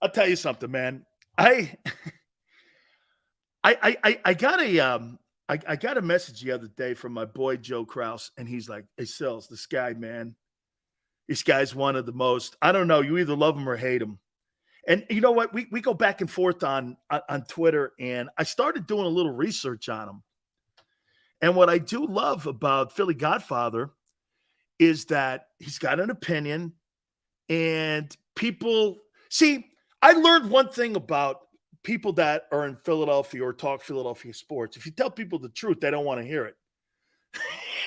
I'll tell you something, man. I got a message the other day from my boy Joe Kraus, and he's like, "Hey, Sills, this guy, man, this guy's one of the most. I don't know. You either love him or hate him." And you know what? We go back and forth on Twitter, and I started doing a little research on him. And what I do love about Philly Godfather is that he's got an opinion, and people see. I learned one thing about people that are in Philadelphia or talk Philadelphia sports. If you tell people the truth, they don't want to hear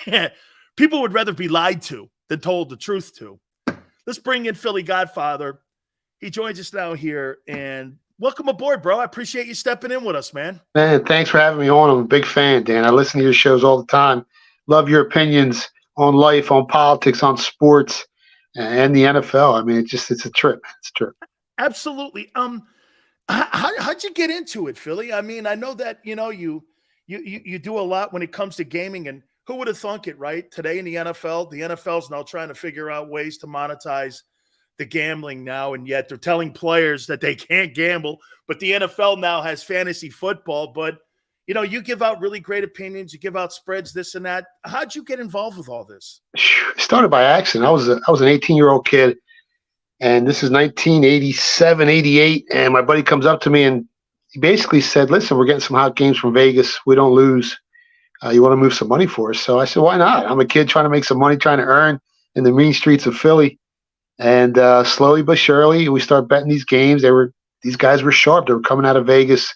it. People would rather be lied to than told the truth to. Let's bring in Philly Godfather. He joins us now here, and welcome aboard, bro. I appreciate you stepping in with us, man. Man, thanks for having me on. I'm a big fan, Dan. I listen to your shows all the time. Love your opinions on life, on politics, on sports, and the NFL. I mean, it's a trip. It's a trip. Absolutely. How'd you get into it, Philly? I mean, I know that, you do a lot when it comes to gaming, and who would have thunk it, right? Today in the NFL's now trying to figure out ways to monetize the gambling now, and yet they're telling players that they can't gamble, but the NFL now has fantasy football. But, you give out really great opinions, you give out spreads, this and that. How'd you get involved with all this? It started by accident. I was an 18-year-old kid. And this is 1987, 88, and my buddy comes up to me and he basically said, "Listen, we're getting some hot games from Vegas. We don't lose. You want to move some money for us?" So I said, "Why not? I'm a kid trying to make some money, trying to earn in the mean streets of Philly." And slowly but surely, we start betting these games. These guys were sharp. They were coming out of Vegas.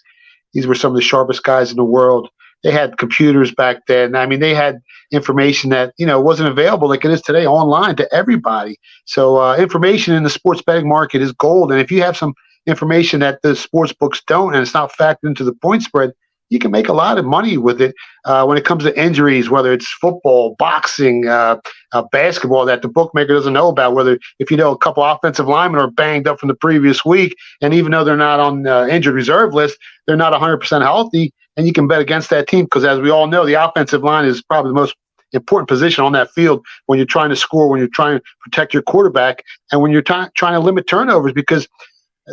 These were some of the sharpest guys in the world. They had computers back then. I mean, they had information that, wasn't available like it is today online to everybody. So information in the sports betting market is gold. And if you have some information that the sports books don't, and it's not factored into the point spread, you can make a lot of money with it when it comes to injuries, whether it's football, boxing, basketball that the bookmaker doesn't know about, whether if a couple offensive linemen are banged up from the previous week, and even though they're not on the injured reserve list, they're not 100% healthy, and you can bet against that team because, as we all know, the offensive line is probably the most important position on that field when you're trying to score, when you're trying to protect your quarterback, and when you're trying to limit turnovers, because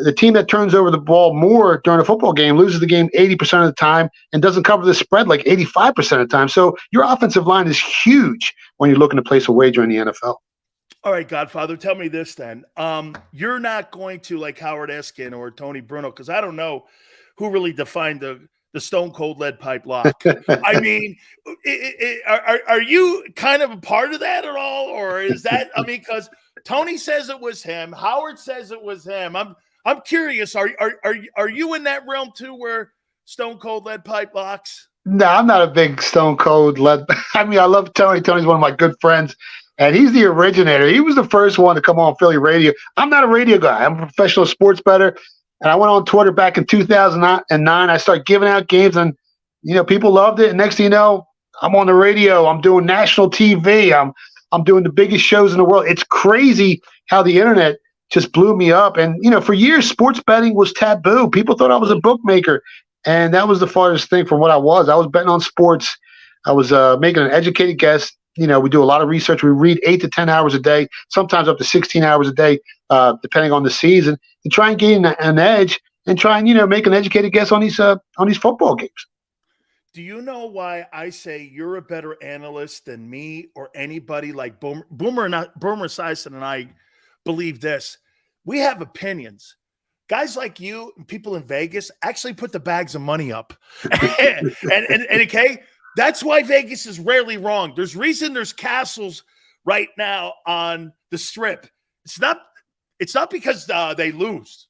the team that turns over the ball more during a football game loses the game 80% of the time and doesn't cover the spread like 85% of the time. So your offensive line is huge when you're looking to place a wager in the NFL. All right, Godfather, tell me this then. You're not going to like Howard Eskin or Tony Bruno, because I don't know who really defined the stone cold lead pipe lock. I mean, are you kind of a part of that at all? Or is that, because Tony says it was him, Howard says it was him. I'm curious. Are you in that realm too, where stone cold lead pipe locks? No, I'm not a big stone cold lead. I love Tony. Tony's one of my good friends, and he's the originator. He was the first one to come on Philly radio. I'm not a radio guy. I'm a professional sports bettor, and I went on Twitter back in 2009. I started giving out games, and people loved it. And next thing you know, I'm on the radio. I'm doing national TV. I'm doing the biggest shows in the world. It's crazy how the internet just blew me up. And, for years, sports betting was taboo. People thought I was a bookmaker. And that was the farthest thing from what I was. I was betting on sports. I was making an educated guess. We do a lot of research. We read 8 to 10 hours a day, sometimes up to 16 hours a day, depending on the season, to try and gain an edge and try and, make an educated guess on these football games. Do you know why I say you're a better analyst than me or anybody like Boomer Esiason and I believe this? We have opinions. Guys like you and people in Vegas actually put the bags of money up. and okay, that's why Vegas is rarely wrong. There's castles right now on the Strip. It's not because they lose.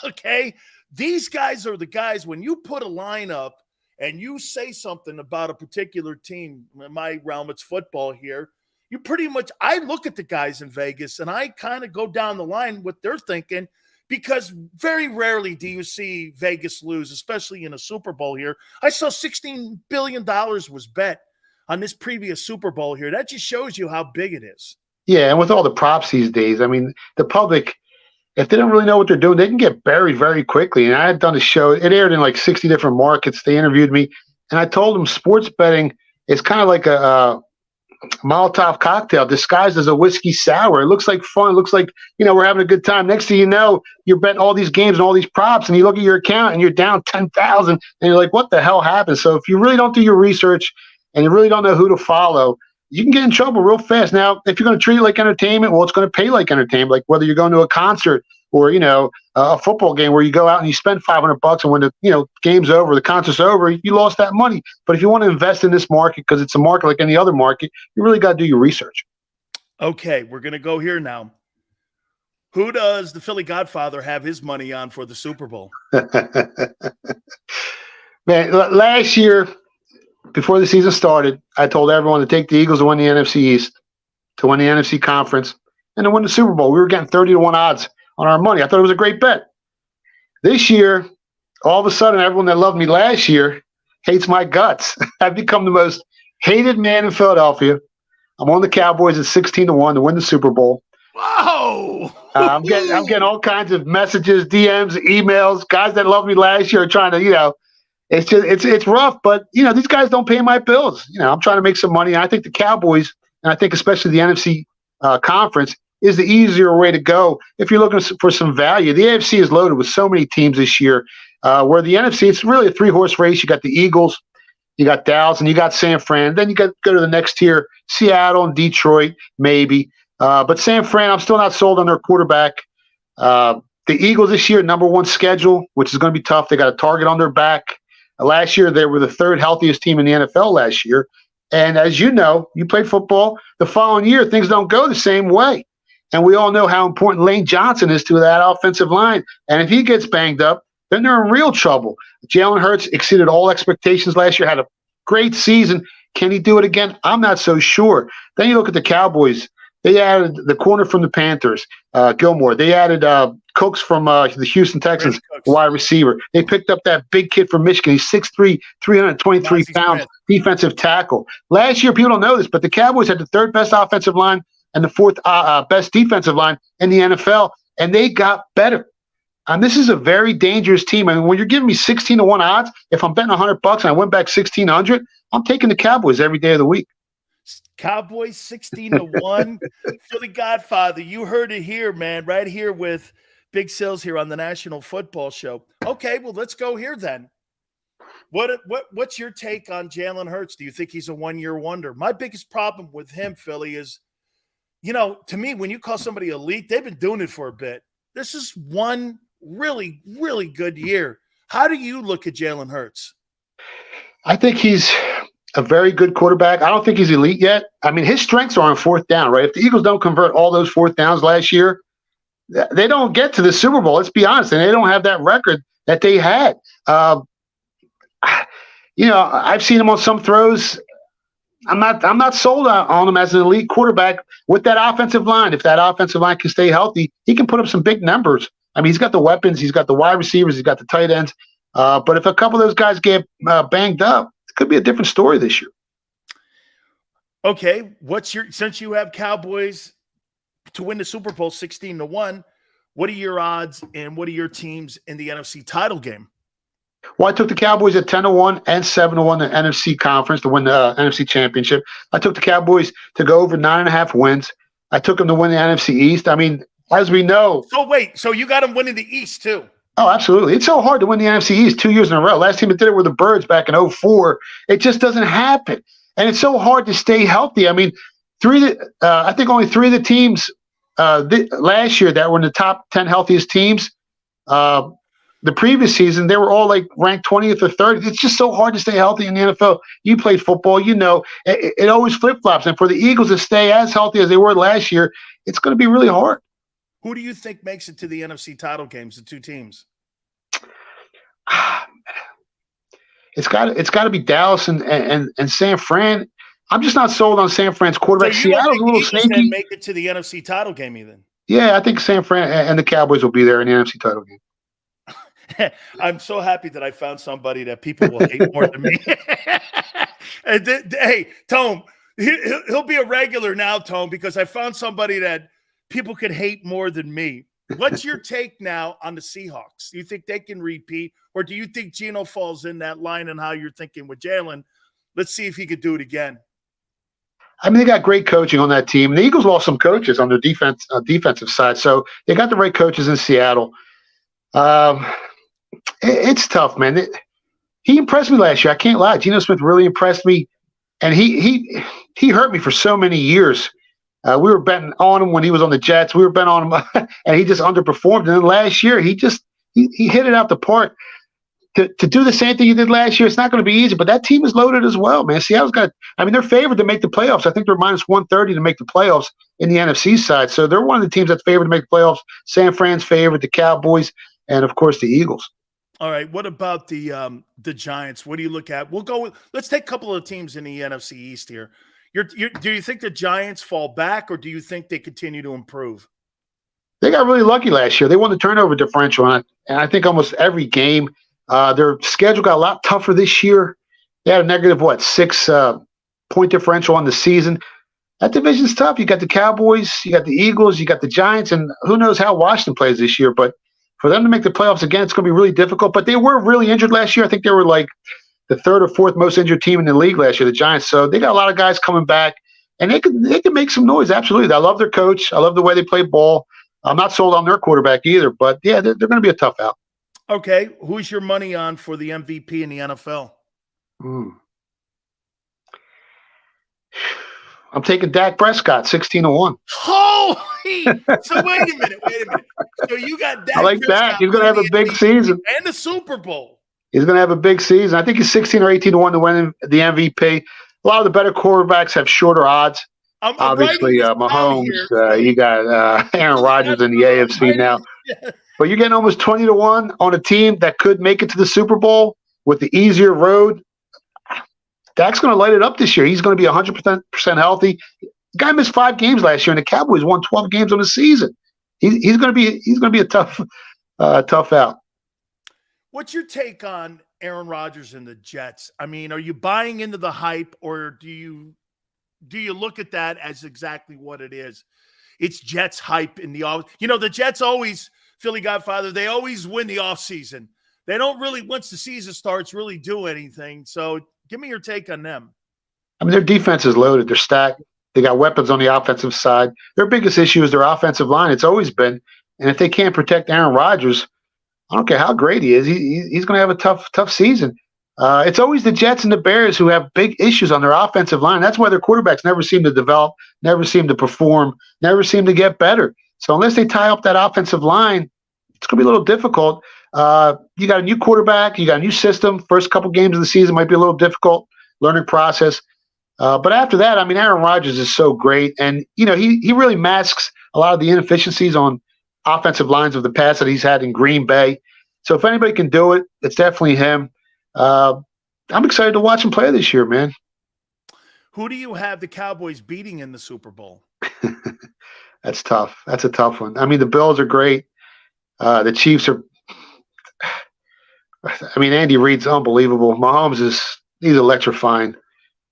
Okay? These guys are the guys, when you put a line up and you say something about a particular team, in my realm, it's football here, you pretty much, I look at the guys in Vegas and I kind of go down the line what they're thinking, because very rarely do you see Vegas lose, especially in a Super Bowl here. I saw $16 billion was bet on this previous Super Bowl here. That just shows you how big it is. Yeah, and with all the props these days, the public, if they don't really know what they're doing, they can get buried very quickly. And I had done a show. It aired in like 60 different markets. They interviewed me, and I told them sports betting is kind of like Molotov cocktail disguised as a whiskey sour. It looks like fun. It looks like, we're having a good time. Next thing you know, you're betting all these games and all these props, and you look at your account and you're down 10,000, and you're like, what the hell happened? So if you really don't do your research and you really don't know who to follow, you can get in trouble real fast. Now, if you're going to treat it like entertainment, well, it's going to pay like entertainment, like whether you're going to a concert or, a football game where you go out and you spend $500, and when the game's over, the concert's over, you lost that money. But if you want to invest in this market, because it's a market like any other market, you really got to do your research. Okay, we're going to go here now. Who does the Philly Godfather have his money on for the Super Bowl? Man, last year, before the season started, I told everyone to take the Eagles to win the NFC East, to win the NFC Conference, and to win the Super Bowl. We were getting 30-1 odds on our money. I thought it was a great bet. This year, all of a sudden, everyone that loved me last year hates my guts. I've become the most hated man in Philadelphia. I'm on the Cowboys at 16-1 to win the Super Bowl. Whoa! I'm getting all kinds of messages, DMs, emails. Guys that loved me last year are trying to, it's rough, but these guys don't pay my bills. I'm trying to make some money. And I think the Cowboys, and I think especially the NFC conference, is the easier way to go if you're looking for some value. The AFC is loaded with so many teams this year, where the NFC, it's really a 3-horse race. You got the Eagles, you got Dallas, and you got San Fran. Then you got to go to the next tier, Seattle and Detroit, maybe. But San Fran, I'm still not sold on their quarterback. The Eagles this year, number 1 schedule, which is going to be tough. They got a target on their back. Last year, they were the 3rd healthiest team in the NFL last year. And as you know, you played football. The following year, things don't go the same way. And we all know how important Lane Johnson is to that offensive line. And if he gets banged up, then they're in real trouble. Jalen Hurts exceeded all expectations last year, had a great season. Can he do it again? I'm not so sure. Then you look at the Cowboys. They added the corner from the Panthers, Gilmore. They added Cooks from the Houston Texans, wide receiver. They picked up that big kid from Michigan. He's 6'3", 323 pounds, defensive tackle. Last year, people don't know this, but the Cowboys had the 3rd best offensive line and the 4th best defensive line in the NFL, and they got better. And this is a very dangerous team. I mean, when you're giving me 16-1 odds, if I'm betting $100 and I went back 1,600, I'm taking the Cowboys every day of the week. Cowboys 16-1. Philly Godfather, you heard it here, man, right here with Big Sills here on the National Football Show. Okay, well, let's go here then. What's your take on Jalen Hurts? Do you think he's a one-year wonder? My biggest problem with him, Philly, is, to me, when you call somebody elite, they've been doing it for a bit. This is one really, really good year. How do you look at Jalen Hurts? I think he's a very good quarterback. I don't think he's elite yet. I mean, his strengths are on 4th down, right? If the Eagles don't convert all those 4th downs last year, they don't get to the Super Bowl. Let's be honest. And they don't have that record that they had. I've seen him on some throws. I'm not sold on him as an elite quarterback with that offensive line. If that offensive line can stay healthy, he can put up some big numbers. I mean, he's got the weapons. He's got the wide receivers. He's got the tight ends. But if a couple of those guys get banged up, it could be a different story this year. Okay, since you have Cowboys to win the Super Bowl 16-1, what are your odds and what are your teams in the NFC title game? Well, I took the Cowboys at 10-1 and 7-1 the NFC conference to win the NFC championship. I took the Cowboys to go over 9.5 wins. I took them to win the NFC East. I mean, as we know. So wait, so you got them winning the East too? Oh, absolutely. It's so hard to win the NFC East 2 years in a row. Last time it did it were the Birds back in 2004. It just doesn't happen. And it's so hard to stay healthy. I mean, I think only 3 of the teams last year that were in the top 10 healthiest teams, the previous season, they were all like ranked 20th or 30th. It's just so hard to stay healthy in the NFL. You played football, it always flip-flops. And for the Eagles to stay as healthy as they were last year, it's going to be really hard. Who do you think makes it to the NFC title games, the 2 teams? It's got to be Dallas and San Fran. I'm just not sold on San Fran's quarterback. So Seattle's a little sneaky. Make it to the NFC title game even? Yeah, I think San Fran and the Cowboys will be there in the NFC title game. I'm so happy that I found somebody that people will hate more than me. Hey, Tone, he'll be a regular now, Tone, because I found somebody that people could hate more than me. What's your take now on the Seahawks? Do you think they can repeat, or do you think Geno falls in that line and how you're thinking with Jalen? Let's see if he could do it again. I mean, they got great coaching on that team. The Eagles lost some coaches on their defensive side, so they got the right coaches in Seattle. It's tough, man. He impressed me last year. I can't lie. Geno Smith really impressed me, and he hurt me for so many years. We were betting on him when he was on the Jets. We were betting on him, and he just underperformed. And then last year, he hit it out the park. To do the same thing he did last year, it's not going to be easy. But that team is loaded as well, man. Seattle's got. I mean, they're favored to make the playoffs. I think they're minus 130 to make the playoffs in the NFC side. So they're one of the teams that's favored to make the playoffs. San Fran's favored, the Cowboys, and of course the Eagles. All right. What about the Giants? What do you look at? We'll go with. Let's take a couple of teams in the NFC East here. Do you think the Giants fall back, or do you think they continue to improve? They got really lucky last year. They won the turnover differential, and I think almost every game. Their schedule got a lot tougher this year. They had a negative, 6-point differential on the season. That division's tough. You got the Cowboys, you got the Eagles, you got the Giants, and who knows how Washington plays this year. But for them to make the playoffs again, it's going to be really difficult. But they were really injured last year. I think they were like the third or fourth most injured team in the league last year, the Giants. So they got a lot of guys coming back, and they can make some noise. Absolutely. I love their coach. I love the way they play ball. I'm not sold on their quarterback either. But, yeah, they're going to be a tough out. Okay, who's your money on for the MVP in the NFL? I'm taking Dak Prescott, 16-1. Holy! So wait a minute. So you got Dak. I like Prescott that. He's going to have a big season and the Super Bowl. He's going to have a big season. I think he's 16 or 18-1 to win the MVP. A lot of the better quarterbacks have shorter odds. Obviously, Mahomes. You got Aaron Rodgers in the AFC now. Yeah. But you're getting almost 20-1 on a team that could make it to the Super Bowl with the easier road. Dak's going to light it up this year. He's going to be 100% healthy. The guy missed 5 games last year, and the Cowboys won 12 games on the season. He's going to be a tough out. What's your take on Aaron Rodgers and the Jets? I mean, are you buying into the hype, or do you look at that as exactly what it is? It's Jets hype in the off. You know, the Jets always. Philly Godfather, they always win the offseason. They don't really, once the season starts, really do anything. So give me your take on them. I mean, their defense is loaded. They're stacked. They got weapons on the offensive side. Their biggest issue is their offensive line. It's always been. And if they can't protect Aaron Rodgers, I don't care how great he is, he's going to have a tough season. It's always the Jets and the Bears who have big issues on their offensive line. That's why their quarterbacks never seem to develop, never seem to perform, never seem to get better. So unless they tie up that offensive line, it's going to be a little difficult. You got a new quarterback. You got a new system. First couple games of the season might be a little difficult, learning process. But after that, I mean, Aaron Rodgers is so great. And, you know, he really masks a lot of the inefficiencies on offensive lines of the past that he's had in Green Bay. So if anybody can do it, it's definitely him. I'm excited to watch him play this year, man. Who do you have the Cowboys beating in the Super Bowl? That's tough. That's a tough one. I mean, the Bills are great. The Chiefs are – I mean, Andy Reid's unbelievable. Mahomes he's electrifying.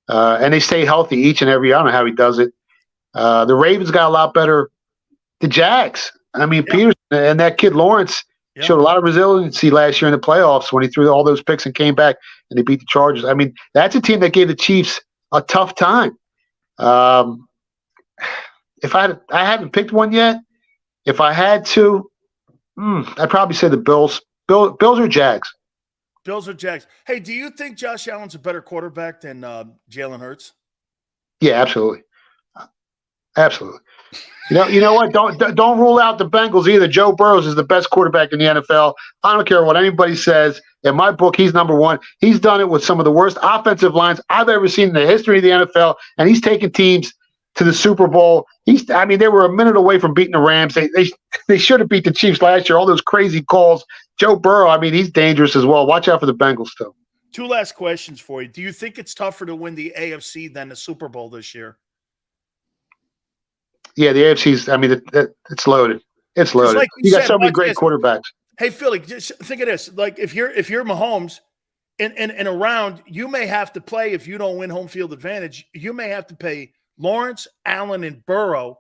And they stay healthy each and every – I don't know how he does it. The Ravens got a lot better. The Jags. I mean, Peterson and that kid Lawrence showed a lot of resiliency last year in the playoffs when he threw all those picks and came back and they beat the Chargers. I mean, that's a team that gave the Chiefs a tough time. If I haven't picked one yet. If I had to, I'd probably say the Bills. Bills or Jags. Bills or Jags. Hey, do you think Josh Allen's a better quarterback than Jalen Hurts? Yeah, absolutely. Absolutely. You know what? Don't rule out the Bengals either. Joe Burrow is the best quarterback in the NFL. I don't care what anybody says. In my book, he's number one. He's done it with some of the worst offensive lines I've ever seen in the history of the NFL, and he's taken teams to the Super Bowl. They were a minute away from beating the Rams. They should have beat the Chiefs last year. All those crazy calls. Joe Burrow, he's dangerous as well. Watch out for the Bengals, too. 2 last questions for you. Do you think it's tougher to win the AFC than the Super Bowl this year? Yeah, the AFC's. It's loaded. It's loaded. Like you got so many great quarterbacks. Hey, Philly, just think of this. Like if you're Mahomes, in a round, you may have to play if you don't win home field advantage. You may have to pay Lawrence, Allen, and Burrow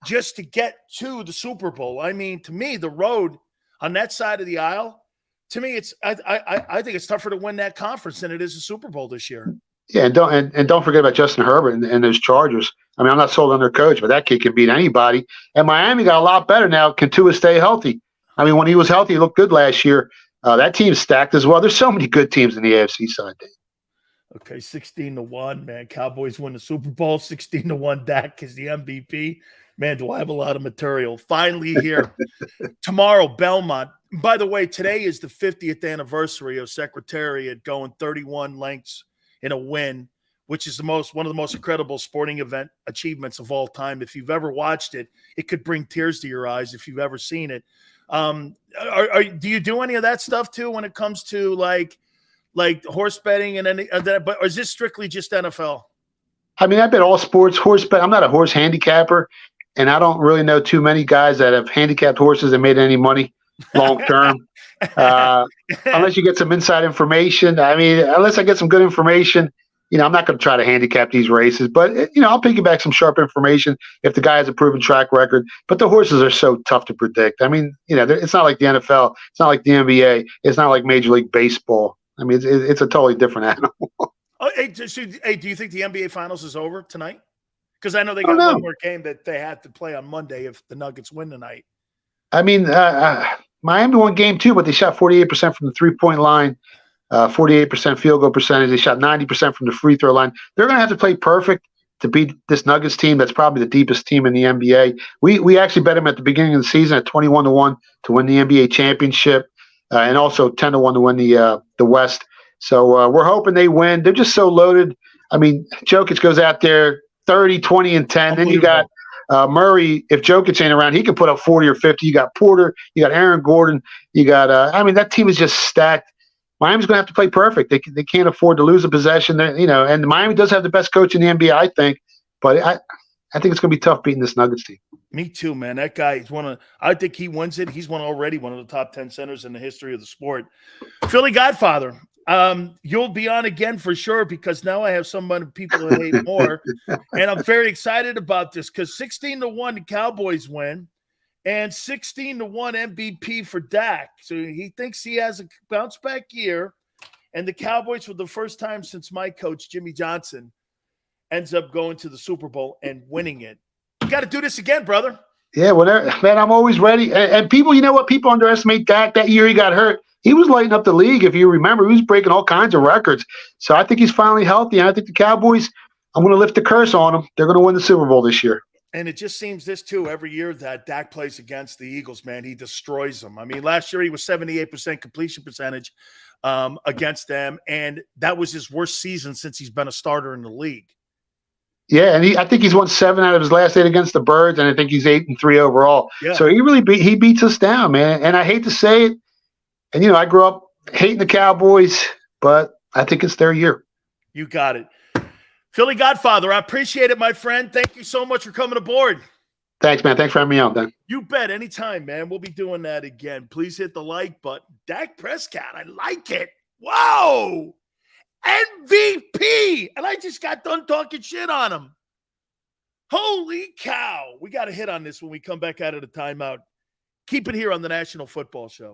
just to get to the Super Bowl. I mean, to me, the road on that side of the aisle, to me, I think it's tougher to win that conference than it is the Super Bowl this year. Yeah, and don't forget about Justin Herbert and those Chargers. I mean, I'm not sold on their coach, but that kid can beat anybody. And Miami got a lot better now. Can Tua stay healthy? I mean, when he was healthy, he looked good last year. That team's stacked as well. There's so many good teams in the AFC side. Okay, 16-1, man. Cowboys win the Super Bowl. 16-1. Dak is the MVP. Man, do I have a lot of material. Finally here. Tomorrow, Belmont. By the way, today is the 50th anniversary of Secretariat going 31 lengths in a win, which is one of the most incredible sporting event achievements of all time. If you've ever watched it, it could bring tears to your eyes if you've ever seen it. Do you do any of that stuff too when it comes to like horse betting and any of that? But or is this strictly just NFL? I mean, I bet all sports, horse bet. I'm not a horse handicapper, and I don't really know too many guys that have handicapped horses and made any money long term. Unless you get some inside information. I mean, unless I get some good information, I'm not going to try to handicap these races. But, I'll piggyback some sharp information if the guy has a proven track record. But the horses are so tough to predict. I mean, it's not like the NFL. It's not like the NBA. It's not like Major League Baseball. I mean, it's a totally different animal. Oh, hey, do you think the NBA Finals is over tonight? Because I know they got one more game that they have to play on Monday if the Nuggets win tonight. I mean, Miami won game 2, but they shot 48% from the three-point line, 48% field goal percentage. They shot 90% from the free throw line. They're going to have to play perfect to beat this Nuggets team. That's probably the deepest team in the NBA. We actually bet them at the beginning of the season at 21-1 to win the NBA championship, and also 10-1 to win the West. So we're hoping they win. They're just so loaded. I mean, Jokic goes out there 30, 20, and 10. Then you got Murray. If Jokic ain't around, he can put up 40 or 50. You got Porter. You got Aaron Gordon. You got that team is just stacked. Miami's going to have to play perfect. They can't afford to lose a possession. And Miami does have the best coach in the NBA, I think. But I think it's going to be tough beating this Nuggets team. Me too, man. That guy is I think he wins it. He's already one of the top 10 centers in the history of the sport. Philly Godfather. You'll be on again for sure because now I have some people that hate more. And I'm very excited about this because 16-1 the Cowboys win and 16-1 MVP for Dak. So he thinks he has a bounce back year. And the Cowboys, for the first time since my coach, Jimmy Johnson, ends up going to the Super Bowl and winning it. You got to do this again, brother. Yeah, whatever. Man, I'm always ready. And people, you know what? People underestimate Dak. That year he got hurt. He was lighting up the league, if you remember. He was breaking all kinds of records. So I think he's finally healthy. And I think the Cowboys, I'm going to lift the curse on them. They're going to win the Super Bowl this year. And it just seems every year that Dak plays against the Eagles, man, he destroys them. I mean, last year he was 78% completion percentage against them. And that was his worst season since he's been a starter in the league. Yeah, and I think he's won 7 out of his last 8 against the Birds, and I think he's 8-3 overall. Yeah. So he beats us down, man. And I hate to say it, and I grew up hating the Cowboys, but I think it's their year. You got it. Philly Godfather, I appreciate it, my friend. Thank you so much for coming aboard. Thanks, man. Thanks for having me on, Dan. You bet. Anytime, man. We'll be doing that again. Please hit the like button. Dak Prescott, I like it. Whoa! MVP! And I just got done talking shit on him. Holy cow. We got to hit on this when we come back out of the timeout. Keep it here on the National Football Show.